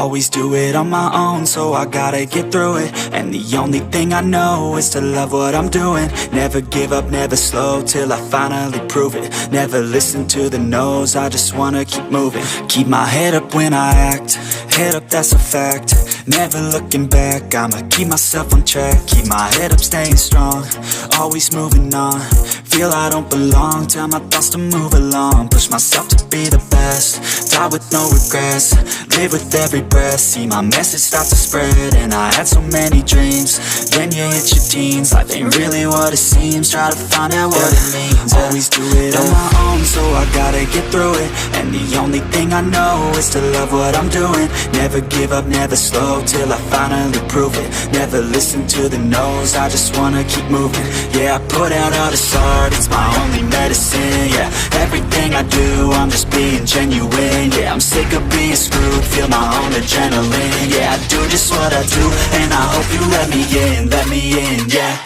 Always do it on my own, so I gotta get through it. And the only thing I know is to love what I'm doing. Never give up, never slow, till I finally prove it. Never listen to the no's, I just wanna keep moving. Keep my head up when I act, head up, that's a fact. Never looking back, I'ma keep myself on track. Keep my head up, staying strong, always moving on. Feel I don't belong, tell my thoughts to move along. Push myself to be the best, die with no regrets. Live with every breath, see my message start to spread. And I had so many dreams, then you hit your teens. Life ain't really what it seems, try to find out what it means. Always do it on my own, so I gotta get through it. And the only thing I know is to love what I'm doing. Never give up, never slow, till I finally prove it. Never listen to the no's, I just wanna keep moving. Yeah, I put out all this art, it's my only medicine. Yeah, everything I do, I'm just being genuine. Yeah, I'm sick of being screwed, feel my own adrenaline. Yeah, I do just what I do, and I hope you let me in, yeah.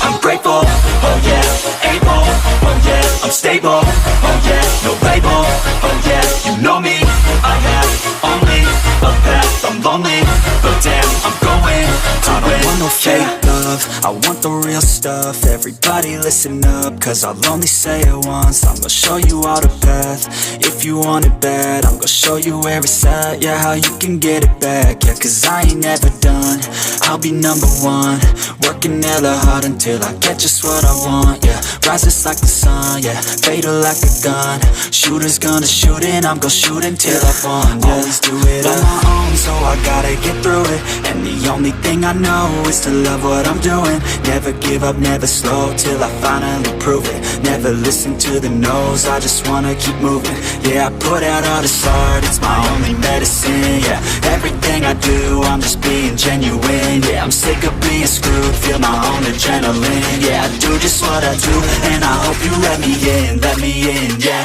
I'm grateful, oh yeah, able, oh yeah, I'm stable, oh yeah, no label, oh yeah, you know me, I have only a path, I'm lonely, but damn, I'm going to win. I don't want no fake love, I want the real stuff. Everybody listen up, cause I'll only say it once. I'm gonna show you all the path, if you want it bad. I'm gonna show you where it's at, yeah, how you can get it back. Yeah, cause I ain't never done, I'll be number one. Working hella hard until I get just what I want, yeah. Rises like the sun, yeah, fatal like a gun. Shooter's gonna shoot and I'm gonna shoot until I won, yeah. Always do it on my own, so I gotta get through it. And the only thing I know is to love what I'm doing. Never give up, never slow, till I finally prove it. Never listen to the no's, I just wanna keep moving. Yeah, I put out all this art, it's my only medicine. Yeah, everything I do, I'm just being genuine. Yeah, I'm sick of being screwed, feel my own adrenaline. Yeah, I do just what I do, and I hope you let me in, yeah.